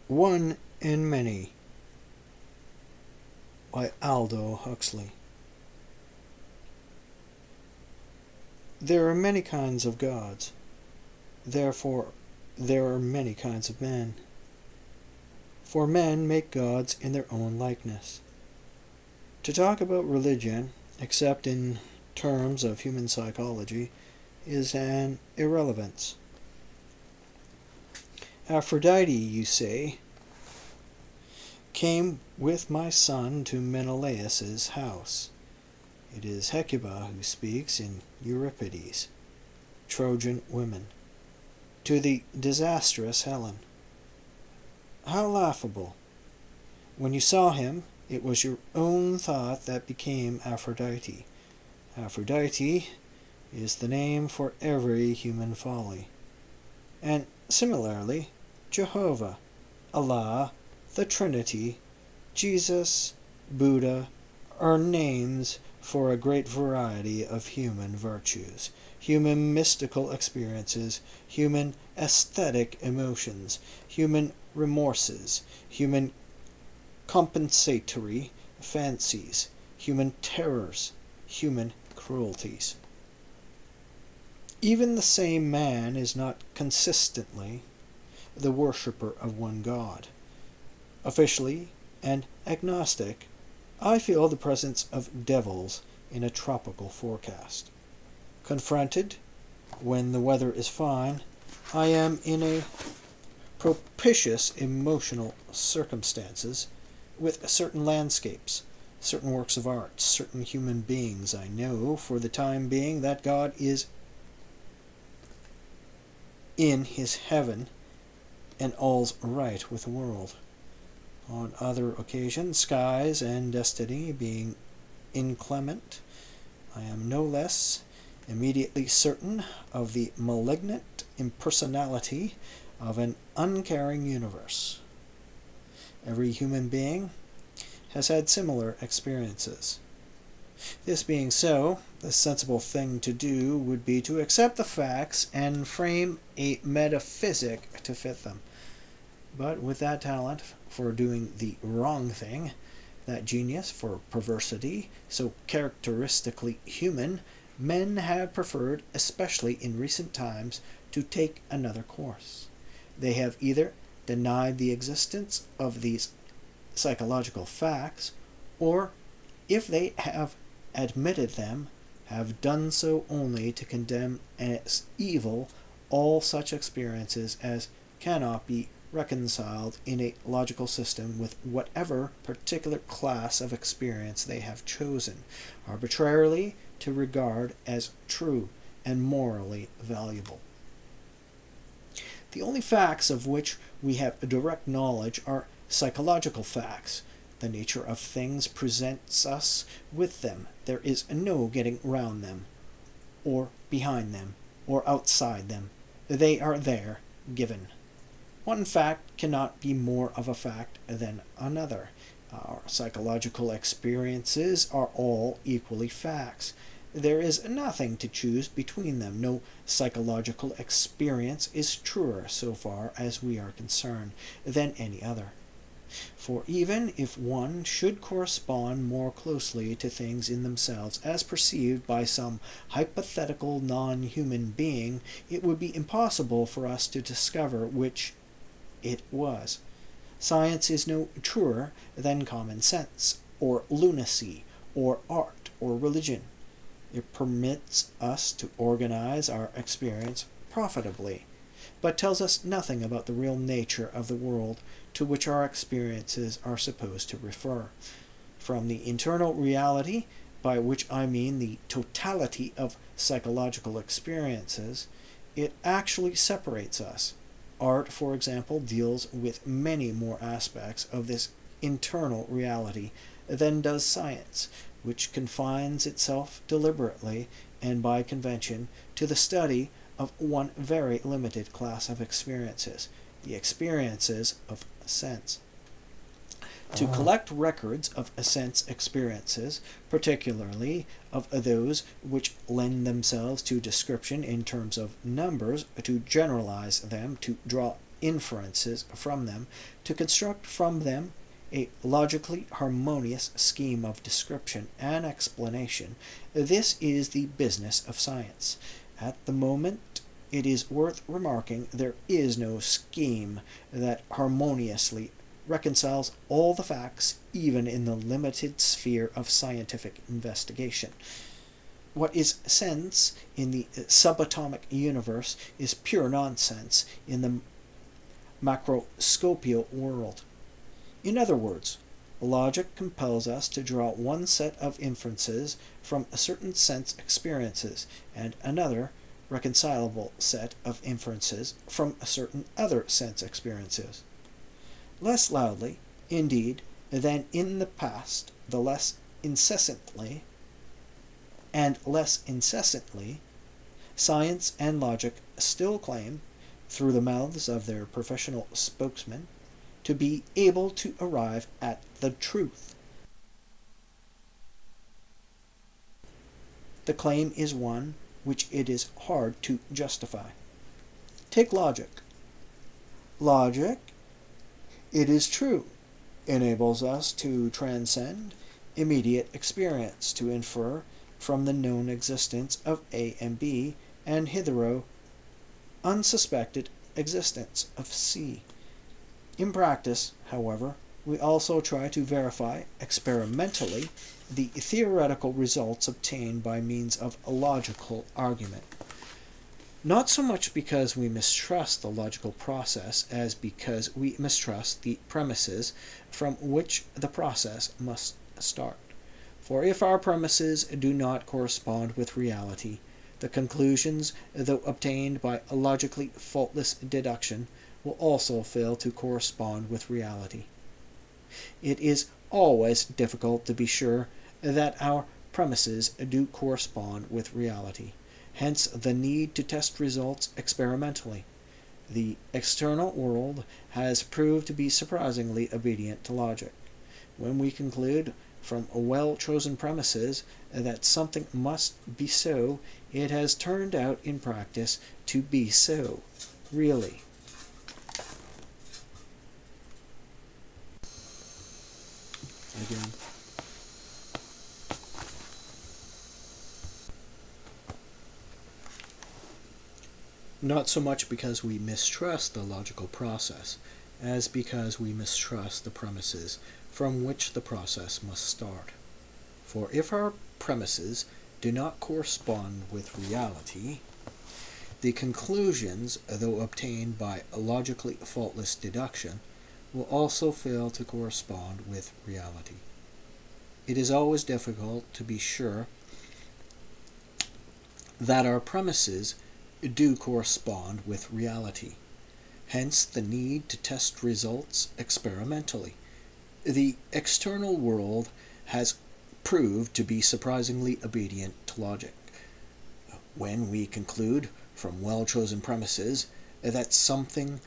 One in Many by Aldous Huxley. There are many kinds of gods. Therefore, there are many kinds of men. For men make gods in their own likeness. To talk about religion, except in terms of human psychology, is an irrelevance. Aphrodite, you say, came with my son to Menelaus's house. It is Hecuba who speaks in Euripides, Trojan women, to the disastrous Helen. How laughable! When you saw him, it was your own thought that became Aphrodite. Aphrodite is the name for every human folly. And similarly, Jehovah, Allah, the Trinity, Jesus, Buddha are names for a great variety of human virtues, human mystical experiences, human aesthetic emotions, human remorses, human compensatory fancies, human terrors, human cruelties. Even the same man is not consistently the worshipper of one God. Officially and agnostic, I feel the presence of devils in a tropical forecast. Confronted, when the weather is fine, I am in a propitious emotional circumstances with certain landscapes, certain works of art, certain human beings. I know for the time being that God is in his heaven and all's right with the world. On other occasions, skies and destiny being inclement, I am no less immediately certain of the malignant impersonality of an uncaring universe. Every human being has had similar experiences. This being so, the sensible thing to do would be to accept the facts and frame a metaphysic to fit them. But with that talent for doing the wrong thing, that genius for perversity so characteristically human, men have preferred, especially in recent times, to take another course. They have either denied the existence of these psychological facts, or, if they have admitted them, have done so only to condemn as evil all such experiences as cannot be reconciled in a logical system with whatever particular class of experience they have chosen, arbitrarily to regard as true and morally valuable. The only facts of which we have direct knowledge are psychological facts. The nature of things presents us with them. There is no getting round them, or behind them, or outside them. They are there, given. One fact cannot be more of a fact than another. Our psychological experiences are all equally facts. There is nothing to choose between them. No psychological experience is truer, so far as we are concerned, than any other. For even if one should correspond more closely to things in themselves as perceived by some hypothetical non-human being, it would be impossible for us to discover which it was. Science is no truer than common sense, or lunacy, or art, or religion. It permits us to organize our experience profitably, but tells us nothing about the real nature of the world to which our experiences are supposed to refer. From the internal reality, by which I mean the totality of psychological experiences, it actually separates us. Art, for example, deals with many more aspects of this internal reality than does science, which confines itself deliberately and by convention to the study of one very limited class of experiences, the experiences of sense. To collect records of sense experiences, particularly of those which lend themselves to description in terms of numbers, to generalize them, to draw inferences from them, to construct from them a logically harmonious scheme of description and explanation. This is the business of science. At the moment, it is worth remarking, there is no scheme that harmoniously reconciles all the facts, even in the limited sphere of scientific investigation. What is sense in the subatomic universe is pure nonsense in the macroscopial world. In other words, logic compels us to draw one set of inferences from a certain sense experiences and another reconcilable set of inferences from a certain other sense experiences. Less loudly, indeed, than in the past, the less incessantly, science and logic still claim, through the mouths of their professional spokesmen, to be able to arrive at the truth. The claim is one which it is hard to justify. Take logic. Logic, it is true, enables us to transcend immediate experience, to infer from the known existence of A and B, and hitherto unsuspected existence of C. In practice, however, we also try to verify experimentally the theoretical results obtained by means of a logical argument. Not so much because we mistrust the logical process as because we mistrust the premises from which the process must start. For if our premises do not correspond with reality, the conclusions, though obtained by a logically faultless deduction, will also fail to correspond with reality. It is always difficult to be sure that our premises do correspond with reality. Hence the need to test results experimentally. The external world has proved to be surprisingly obedient to logic. When we conclude from well-chosen premises that something must be so, it has turned out in practice to be so, really. Again. Not so much because we mistrust the logical process, as because we mistrust the premises from which the process must start. For if our premises do not correspond with reality, the conclusions, though obtained by a logically faultless deduction, will also fail to correspond with reality. It is always difficult to be sure that our premises do correspond with reality. Hence the need to test results experimentally. The external world has proved to be surprisingly obedient to logic. When we conclude from well-chosen premises that something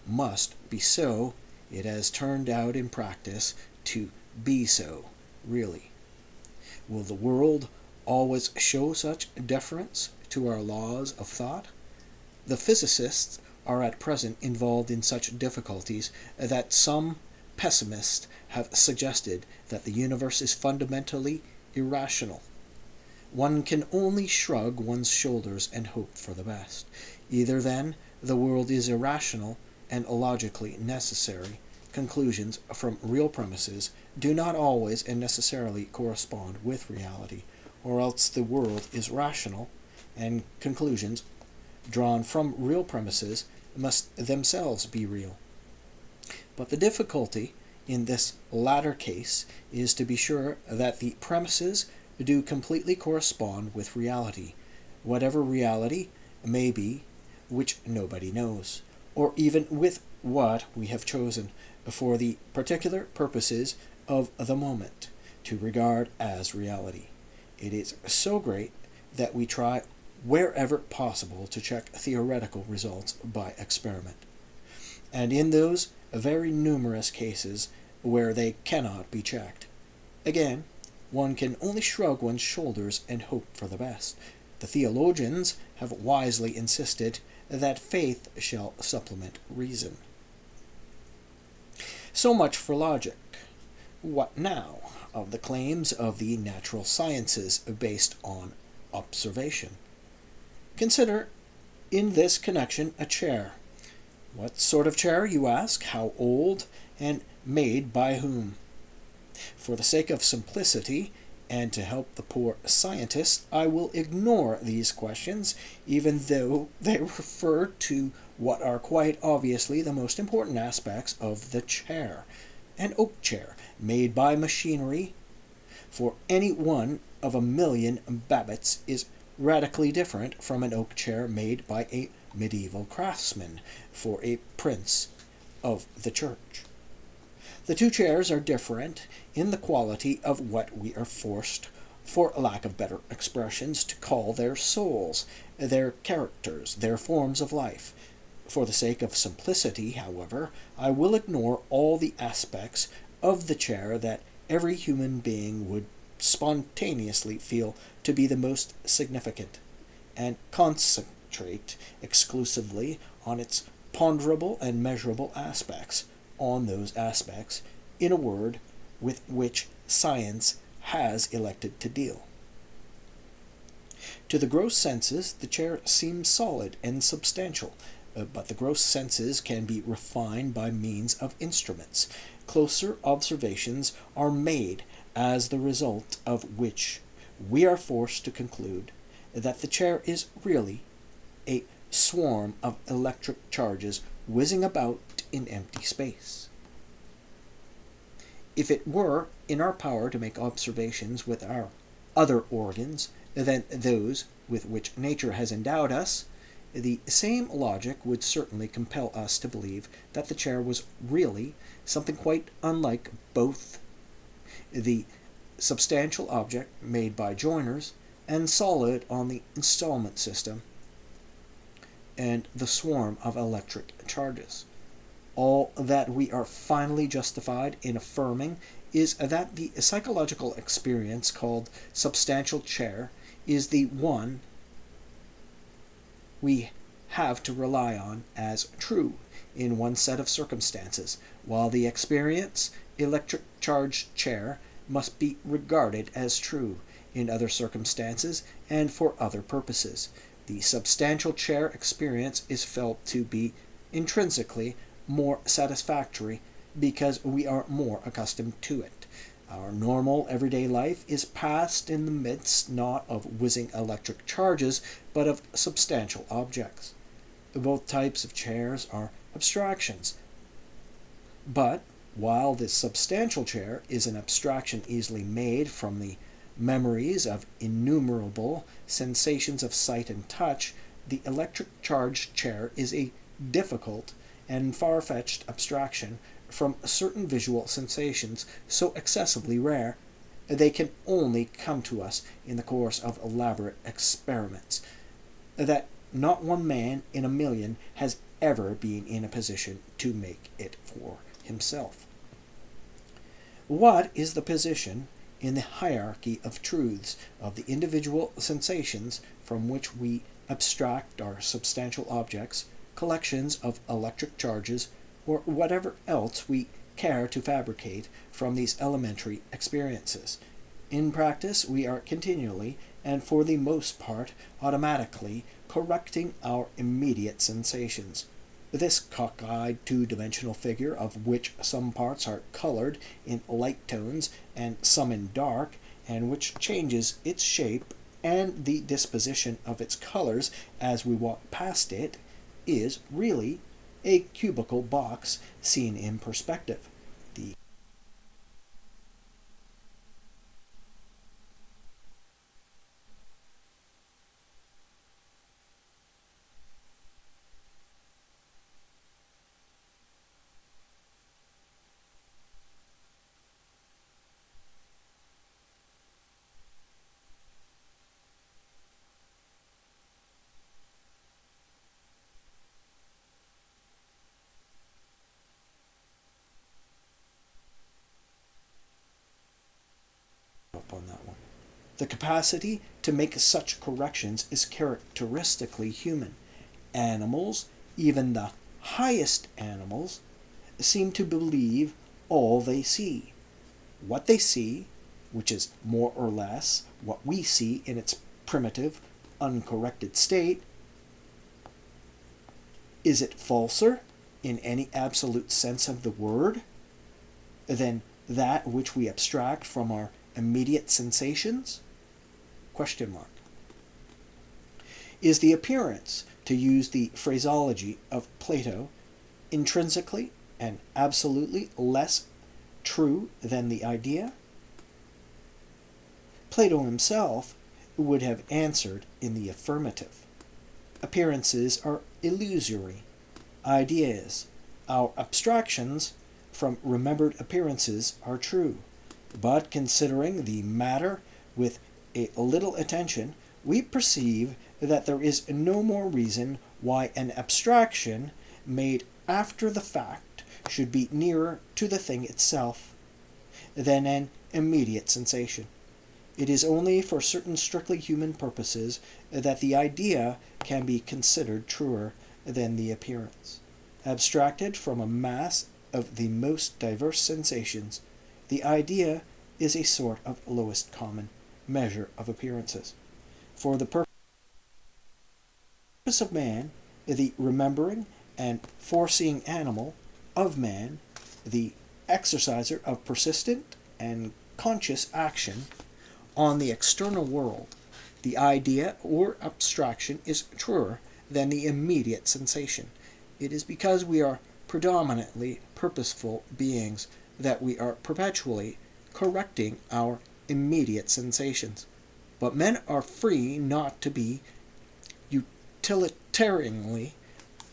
must be so, it has turned out in practice to be so, really. Will the world always show such deference to our laws of thought? The physicists are at present involved in such difficulties that some pessimists have suggested that the universe is fundamentally irrational. One can only shrug one's shoulders and hope for the best. Either then the world is irrational and illogically necessary. Conclusions from real premises do not always and necessarily correspond with reality, or else the world is rational, and conclusions drawn from real premises must themselves be real. But the difficulty in this latter case is to be sure that the premises do completely correspond with reality, whatever reality may be, which nobody knows, or even with what we have chosen for the particular purposes of the moment to regard as reality. It is so great that we try wherever possible to check theoretical results by experiment. And in those very numerous cases where they cannot be checked, again, one can only shrug one's shoulders and hope for the best. The theologians have wisely insisted that faith shall supplement reason. So much for logic. What now of the claims of the natural sciences based on observation? Consider in this connection a chair. What sort of chair, you ask? How old? And made by whom? For the sake of simplicity, and to help the poor scientist, I will ignore these questions, even though they refer to what are quite obviously the most important aspects of the chair. An oak chair, made by machinery, for any one of a million Babbitts is radically different from an oak chair made by a medieval craftsman for a prince of the church. The two chairs are different in the quality of what we are forced, for lack of better expressions, to call their souls, their characters, their forms of life. For the sake of simplicity, however, I will ignore all the aspects of the chair that every human being would spontaneously feel to be the most significant, and concentrate exclusively on its ponderable and measurable aspects, on those aspects, in a word, with which science has elected to deal. To the gross senses, the chair seems solid and substantial, but the gross senses can be refined by means of instruments. Closer observations are made, as the result of which we are forced to conclude that the chair is really a swarm of electric charges whizzing about in empty space. If it were in our power to make observations with our other organs than those with which nature has endowed us, the same logic would certainly compel us to believe that the chair was really something quite unlike both the substantial object made by joiners and solid on the installment system and the swarm of electric charges. All that we are finally justified in affirming is that the psychological experience called substantial chair is the one we have to rely on as true in one set of circumstances, while the experience electric charged chair must be regarded as true in other circumstances and for other purposes. The substantial chair experience is felt to be intrinsically more satisfactory because we are more accustomed to it. Our normal everyday life is passed in the midst not of whizzing electric charges, but of substantial objects. Both types of chairs are abstractions, but while the substantial chair is an abstraction easily made from the memories of innumerable sensations of sight and touch, the electric charged chair is a difficult and far-fetched abstraction from certain visual sensations so excessively rare they can only come to us in the course of elaborate experiments that not one man in a million has ever been in a position to make it for himself. What is the position in the hierarchy of truths of the individual sensations from which we abstract our substantial objects, collections of electric charges, or whatever else we care to fabricate from these elementary experiences? In practice, we are continually, and for the most part automatically, correcting our immediate sensations. This cockeyed two-dimensional figure, of which some parts are colored in light tones and some in dark, and which changes its shape and the disposition of its colors as we walk past it, is really a cubical box seen in perspective. The up on that one. The capacity to make such corrections is characteristically human, Animals, even the highest animals, seem to believe all they see. What they see, which is more or less what we see in its primitive, uncorrected state, is it falser, in any absolute sense of the word, than that which we abstract from our immediate sensations? Question mark. Is the appearance, to use the phraseology of Plato, intrinsically and absolutely less true than the idea? Plato himself would have answered in the affirmative. Appearances are illusory. Ideas, our abstractions from remembered appearances, are true. But considering the matter with a little attention, we perceive that there is no more reason why an abstraction made after the fact should be nearer to the thing itself than an immediate sensation. It is only for certain strictly human purposes that the idea can be considered truer than the appearance. Abstracted from a mass of the most diverse sensations, the idea is a sort of lowest common measure of appearances. For the purpose of man, the remembering and foreseeing animal, of man, the exerciser of persistent and conscious action on the external world, the idea or abstraction is truer than the immediate sensation. It is because we are predominantly purposeful beings that we are perpetually correcting our immediate sensations. But men are free not to be utilitarianly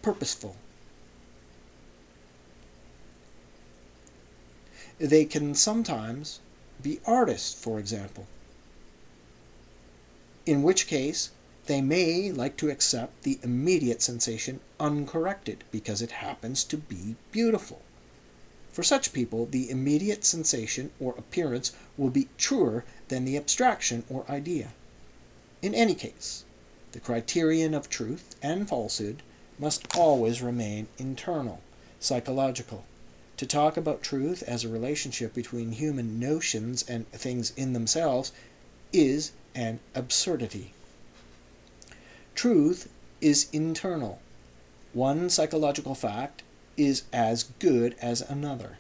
purposeful. They can sometimes be artists, for example, in which case they may like to accept the immediate sensation uncorrected because it happens to be beautiful. For such people, the immediate sensation or appearance will be truer than the abstraction or idea. In any case, the criterion of truth and falsehood must always remain internal, psychological. To talk about truth as a relationship between human notions and things in themselves is an absurdity. Truth is internal. One psychological fact is as good as another.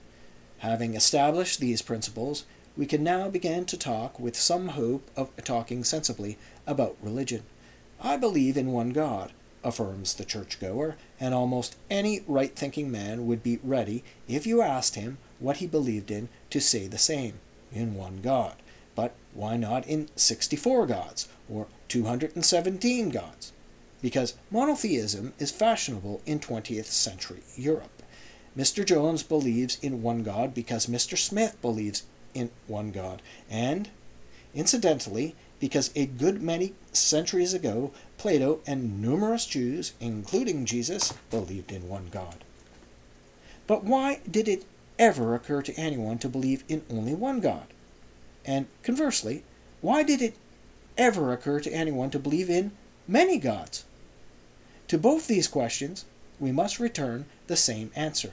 Having established these principles, we can now begin to talk with some hope of talking sensibly about religion. I believe in one God, affirms the churchgoer, and almost any right-thinking man would be ready, if you asked him what he believed in, to say the same, in one God. But why not in 64 gods, or 217 gods? Because monotheism is fashionable in 20th century Europe. Mr. Jones believes in one God because Mr. Smith believes in one God, and, incidentally, because a good many centuries ago, Plato and numerous Jews, including Jesus, believed in one God. But why did it ever occur to anyone to believe in only one God? And conversely, why did it ever occur to anyone to believe in many gods? To both these questions, we must return the same answer,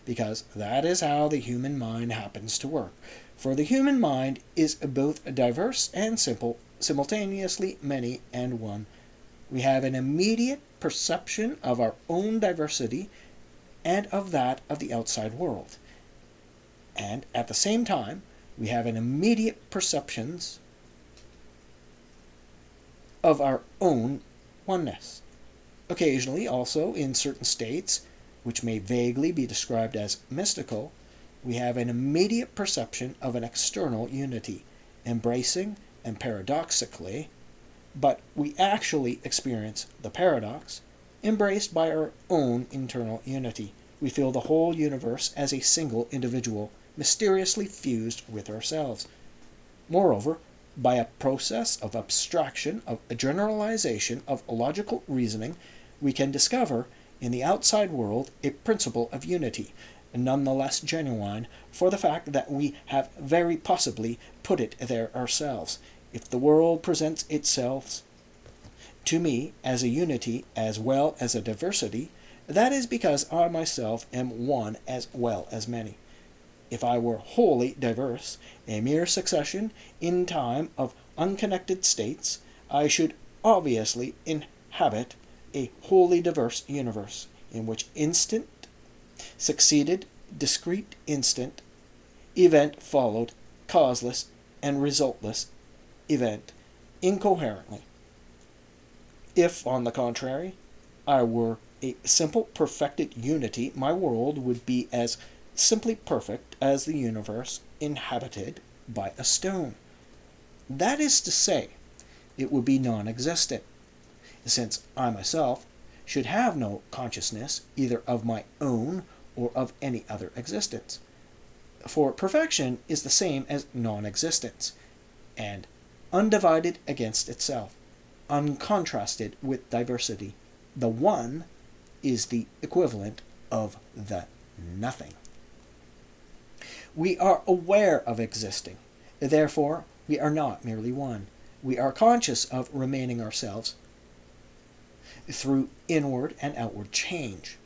because that is how the human mind happens to work. For the human mind is both diverse and simple, simultaneously many and one. We have an immediate perception of our own diversity and of that of the outside world. And at the same time, we have an immediate perceptions of our own oneness. Occasionally, also, in certain states, which may vaguely be described as mystical, we have an immediate perception of an external unity, embracing and paradoxically, but we actually experience the paradox, embraced by our own internal unity. We feel the whole universe as a single individual, mysteriously fused with ourselves. Moreover, by a process of abstraction, of a generalization, of logical reasoning, we can discover in the outside world a principle of unity, none the less genuine for the fact that we have very possibly put it there ourselves. If the world presents itself to me as a unity as well as a diversity, that is because I myself am one as well as many. If I were wholly diverse, a mere succession in time of unconnected states, I should obviously inhabit a wholly diverse universe, in which instant succeeded discrete instant, event followed causeless and resultless event incoherently. If, on the contrary, I were a simple perfected unity, my world would be as simply perfect as the universe inhabited by a stone. That is to say, it would be non-existent, since I myself should have no consciousness either of my own or of any other existence. For perfection is the same as non-existence, and undivided against itself, uncontrasted with diversity. The one is the equivalent of the nothing. We are aware of existing. Therefore, we are not merely one. We are conscious of remaining ourselves through inward and outward change.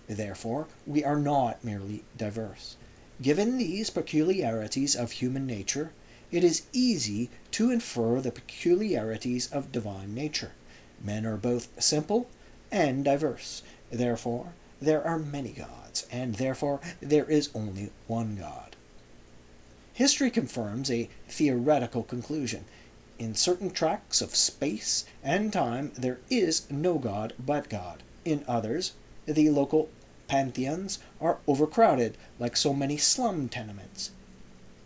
Therefore, we are not merely diverse. Given these peculiarities of human nature, it is easy to infer the peculiarities of divine nature. Men are both simple and diverse. Therefore, there are many gods, and therefore there is only one God. History confirms a theoretical conclusion. In certain tracts of space and time there is no God but God. In others, the local pantheons are overcrowded like so many slum tenements.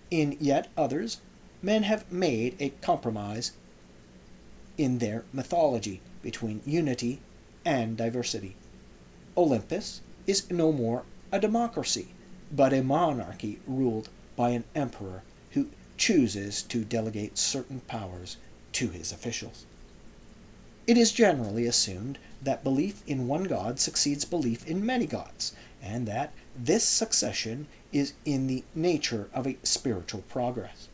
In yet others, men have made a compromise in their mythology between unity and diversity. Olympus is no more a democracy, but a monarchy ruled by an emperor who chooses to delegate certain powers to his officials. It is generally assumed that belief in one God succeeds belief in many gods, and that this succession is in the nature of a spiritual progress.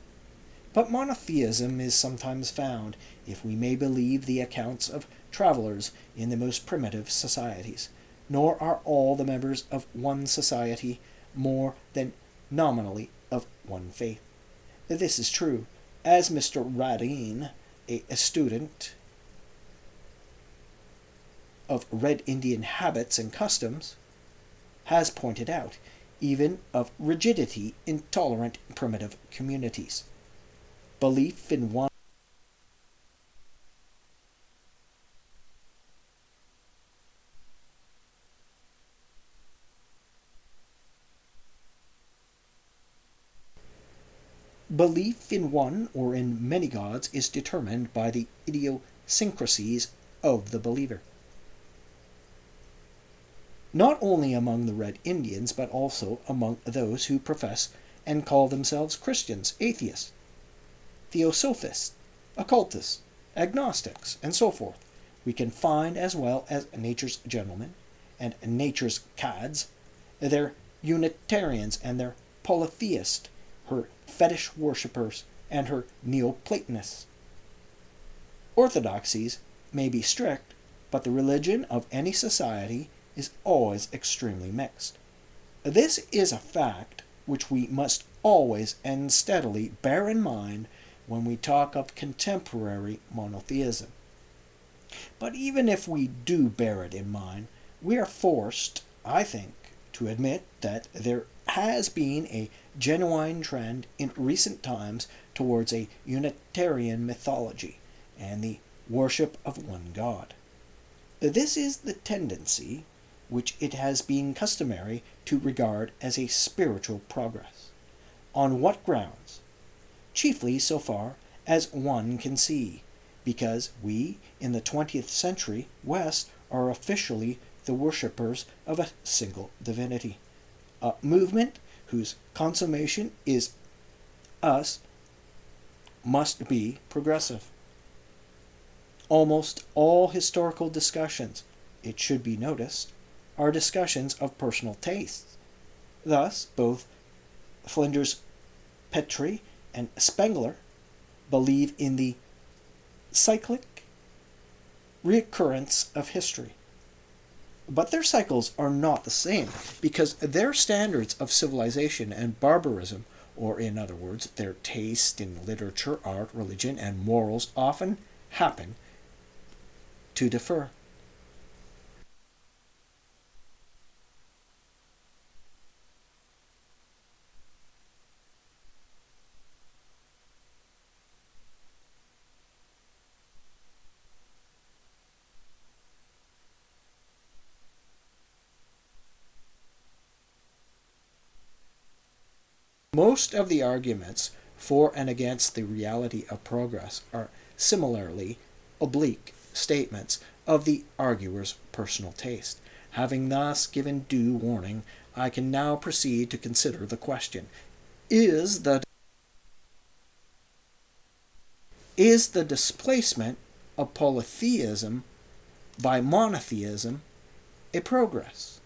But monotheism is sometimes found, if we may believe the accounts of travelers in the most primitive societies. Nor are all the members of one society more than nominally of one faith. This is true, as Mr. Radin, a student of Red Indian habits and customs, has pointed out, even of rigidity in tolerant primitive communities. Belief in one Belief in one or in many gods is determined by the idiosyncrasies of the believer. Not only among the Red Indians, but also among those who profess and call themselves Christians, atheists, theosophists, occultists, agnostics, and so forth, we can find, as well as nature's gentlemen and nature's cads, their Unitarians and their polytheists, her fetish worshippers, and her Neoplatonists. Orthodoxies may be strict, but the religion of any society is always extremely mixed. This is a fact which we must always and steadily bear in mind when we talk of contemporary monotheism. But even if we do bear it in mind, we are forced, I think, to admit that there has been a genuine trend in recent times towards a Unitarian mythology and the worship of one God. This is the tendency which it has been customary to regard as a spiritual progress. On what grounds? Chiefly so far as one can see, because we in the 20th century West are officially the worshippers of a single divinity. A movement whose consummation is us must be progressive. Almost all historical discussions, it should be noticed, are discussions of personal tastes. Thus, both Flinders Petrie and Spengler believe in the cyclic recurrence of history. But their cycles are not the same, because their standards of civilization and barbarism, or in other words, their taste in literature, art, religion, and morals, often happen to differ. Most of the arguments for and against the reality of progress are similarly oblique statements of the arguer's personal taste. Having thus given due warning, I can now proceed to consider the question: Is the displacement of polytheism by monotheism a progress?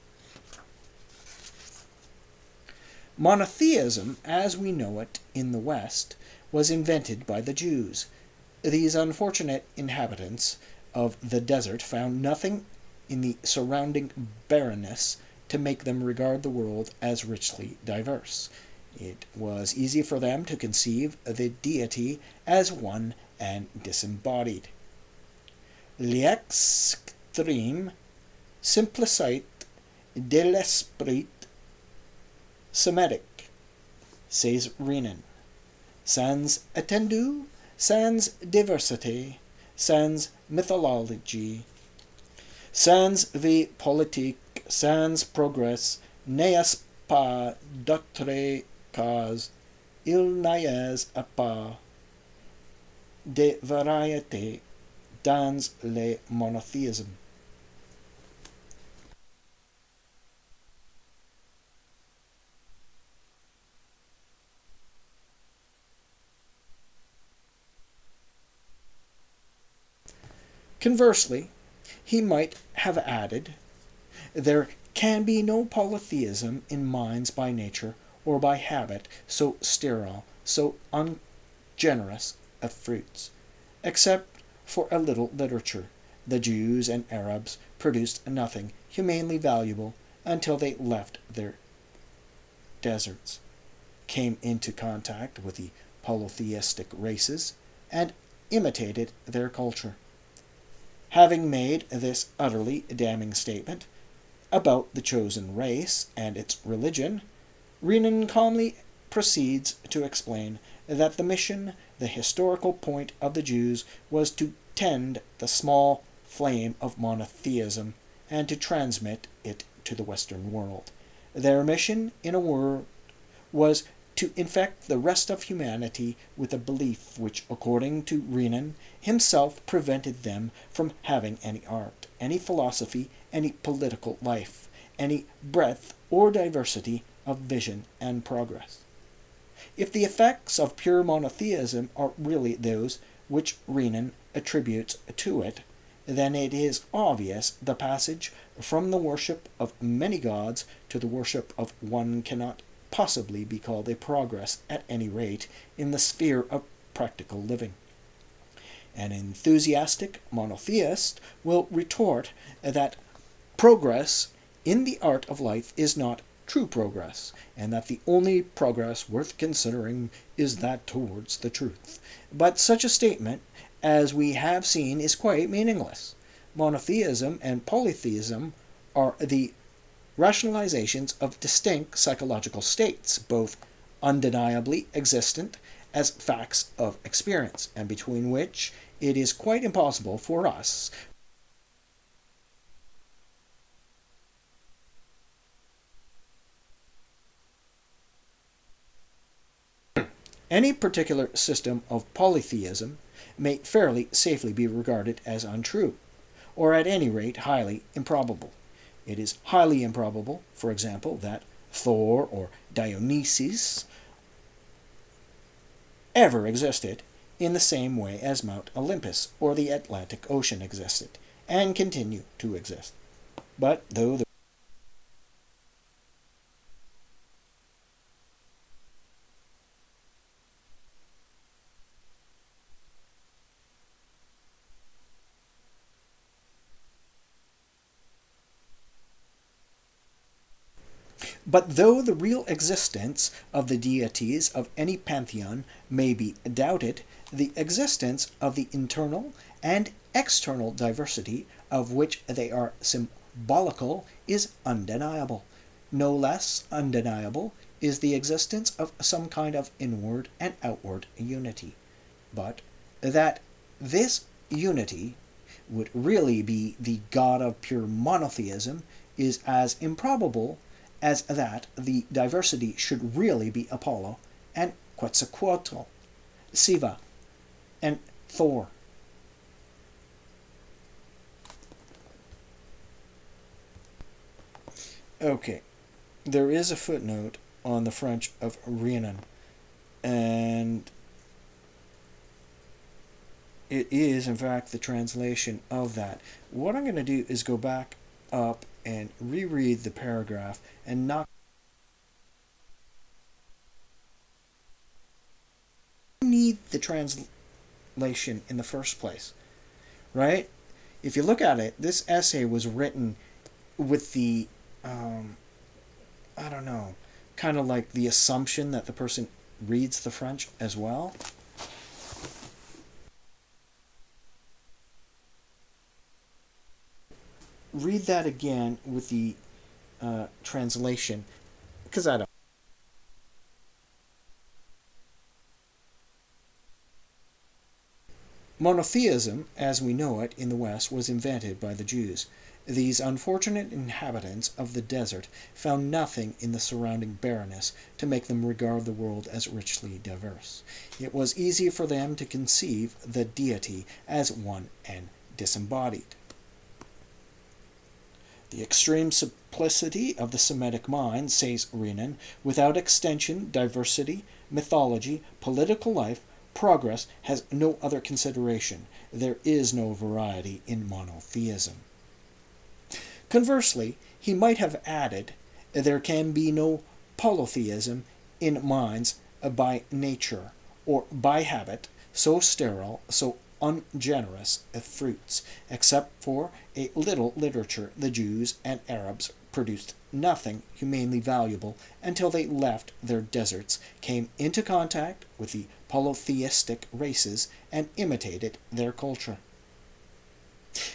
Monotheism, as we know it in the West, was invented by the Jews. These unfortunate inhabitants of the desert found nothing in the surrounding barrenness to make them regard the world as richly diverse. It was easy for them to conceive the deity as one and disembodied. L'extrême simplicité de l'esprit Semitic, says Renan, sans étendue, sans diversité, sans mythologie, sans vie politique, sans progrès, n'est pas d'autre cause, il n'y a pas de variété dans le monothéisme. Conversely, he might have added, there can be no polytheism in minds by nature or by habit so sterile, so ungenerous of fruits. Except for a little literature, the Jews and Arabs produced nothing humanly valuable until they left their deserts, came into contact with the polytheistic races, and imitated their culture. Having made this utterly damning statement about the chosen race and its religion, Renan calmly proceeds to explain that the mission, the historical point of the Jews, was to tend the small flame of monotheism and to transmit it to the Western world. Their mission, in a word, was to infect the rest of humanity with a belief which, according to Renan himself, prevented them from having any art, any philosophy, any political life, any breadth or diversity of vision and progress. If the effects of pure monotheism are really those which Renan attributes to it, then it is obvious the passage from the worship of many gods to the worship of one cannot possibly be called a progress, at any rate, in the sphere of practical living. An enthusiastic monotheist will retort that progress in the art of life is not true progress, and that the only progress worth considering is that towards the truth. But such a statement, as we have seen, is quite meaningless. Monotheism and polytheism are the rationalizations of distinct psychological states, both undeniably existent as facts of experience, and between which it is quite impossible for us any particular system of polytheism may fairly safely be regarded as untrue, or at any rate highly improbable. It is highly improbable, for example, that Thor or Dionysus ever existed in the same way as Mount Olympus or the Atlantic Ocean existed, and continue to exist. But though the But though the real existence of the deities of any pantheon may be doubted, the existence of the internal and external diversity of which they are symbolical is undeniable. No less undeniable is the existence of some kind of inward and outward unity. But that this unity would really be the God of pure monotheism is as improbable as that the diversity should really be Apollo and Quetzalcoatl, Siva and Thor. Okay, there is a footnote on the French of Renan, and it is, in fact, the translation of that. What I'm going to do is go back up and reread the paragraph and not need the translation in the first place, right? If you look at it, this essay was written with the, I don't know, kind of like the assumption that the person reads the French as well. Read that again with the translation, because I don't. Monotheism, as we know it in the West, was invented by the Jews. These unfortunate inhabitants of the desert found nothing in the surrounding barrenness to make them regard the world as richly diverse. It was easy for them to conceive the deity as one and disembodied. The extreme simplicity of the Semitic mind, says Renan, without extension, diversity, mythology, political life, progress, has no other consideration. There is no variety in monotheism. Conversely, he might have added, there can be no polytheism in minds by nature or by habit so sterile, so ungenerous of fruits. Except for a little literature, the Jews and Arabs produced nothing humanly valuable until they left their deserts, came into contact with the polytheistic races, and imitated their culture.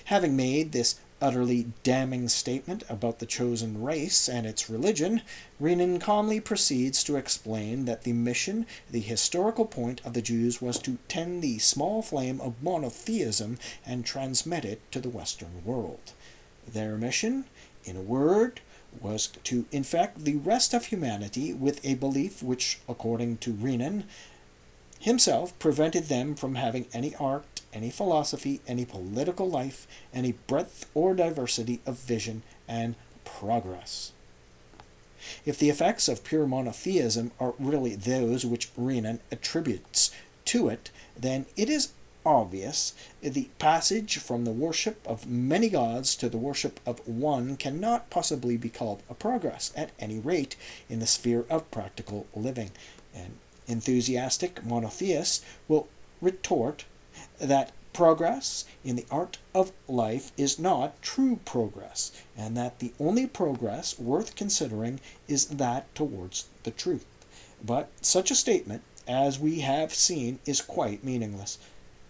Having made this utterly damning statement about the chosen race and its religion, Renan calmly proceeds to explain that the mission, the historical point of the Jews was to tend the small flame of monotheism and transmit it to the Western world. Their mission, in a word, was to infect the rest of humanity with a belief which, according to Renan himself, prevented them from having any art, any philosophy, any political life, any breadth or diversity of vision and progress. If the effects of pure monotheism are really those which Renan attributes to it, then it is obvious the passage from the worship of many gods to the worship of one cannot possibly be called a progress, at any rate in the sphere of practical living. And enthusiastic monotheists will retort that progress in the art of life is not true progress, and that the only progress worth considering is that towards the truth. But such a statement, as we have seen, is quite meaningless.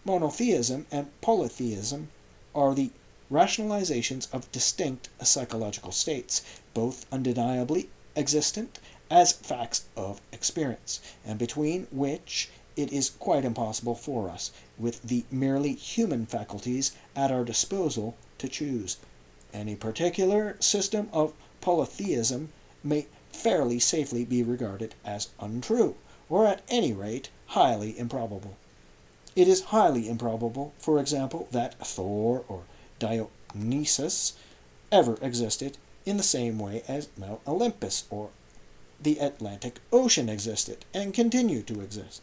Monotheism and polytheism are the rationalizations of distinct psychological states, both undeniably existent as facts of experience, and between which it is quite impossible for us, with the merely human faculties at our disposal, to choose. Any particular system of polytheism may fairly safely be regarded as untrue, or at any rate highly improbable. It is highly improbable, for example, that Thor or Dionysus ever existed in the same way as Mount Olympus or the Atlantic Ocean existed and continue to exist.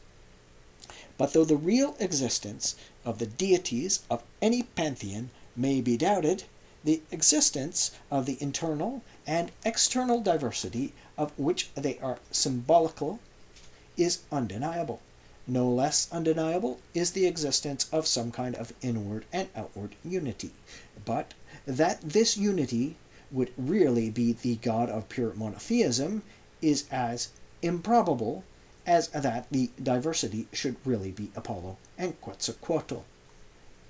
But though the real existence of the deities of any pantheon may be doubted, the existence of the internal and external diversity of which they are symbolical is undeniable. No less undeniable is the existence of some kind of inward and outward unity. But that this unity would really be the God of pure monotheism is as improbable as that the diversity should really be Apollo and Quetzalcoatl,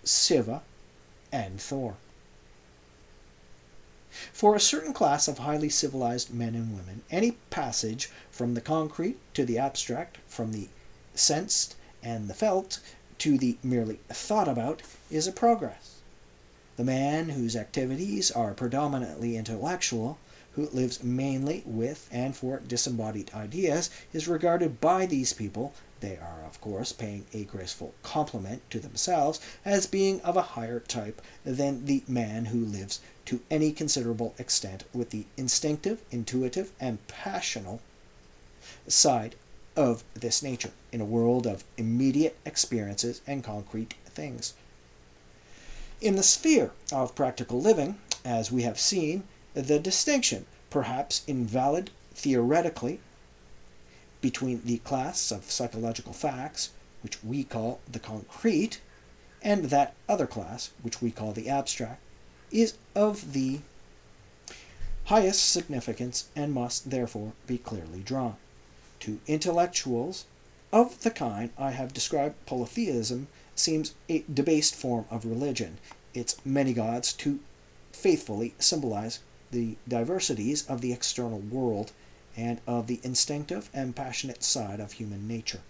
Siva and Thor. For a certain class of highly civilized men and women, any passage from the concrete to the abstract, from the sensed and the felt to the merely thought about, is a progress. The man whose activities are predominantly intellectual, who lives mainly with and for disembodied ideas, is regarded by these people, they are of course paying a graceful compliment to themselves, as being of a higher type than the man who lives to any considerable extent with the instinctive, intuitive, and passional side of this nature, in a world of immediate experiences and concrete things. In the sphere of practical living, as we have seen, the distinction, perhaps invalid theoretically, between the class of psychological facts, which we call the concrete, and that other class, which we call the abstract, is of the highest significance and must therefore be clearly drawn. To intellectuals of the kind I have described, polytheism seems a debased form of religion, its many gods too faithfully symbolize the diversities of the external world and of the instinctive and passionate side of human nature.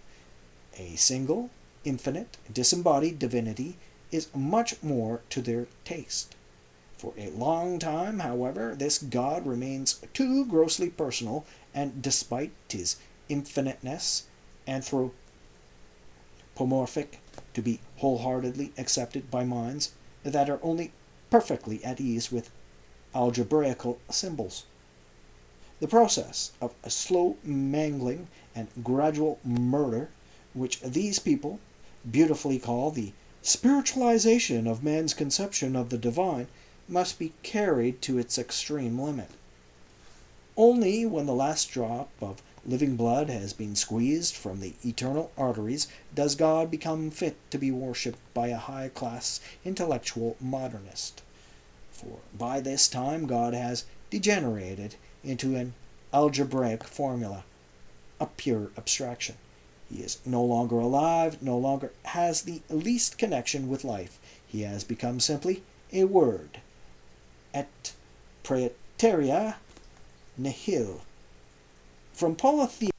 A single, infinite, disembodied divinity is much more to their taste. For a long time, however, this God remains too grossly personal, and despite his infiniteness, anthropomorphic, to be wholeheartedly accepted by minds that are only perfectly at ease with algebraical symbols. The process of a slow mangling and gradual murder, which these people beautifully call the spiritualization of man's conception of the divine, must be carried to its extreme limit. Only when the last drop of living blood has been squeezed from the eternal arteries does God become fit to be worshipped by a high-class intellectual modernist. For by this time God has degenerated into an algebraic formula, a pure abstraction. He is no longer alive, no longer has the least connection with life. He has become simply a word, et praeterea nihil. From polytheism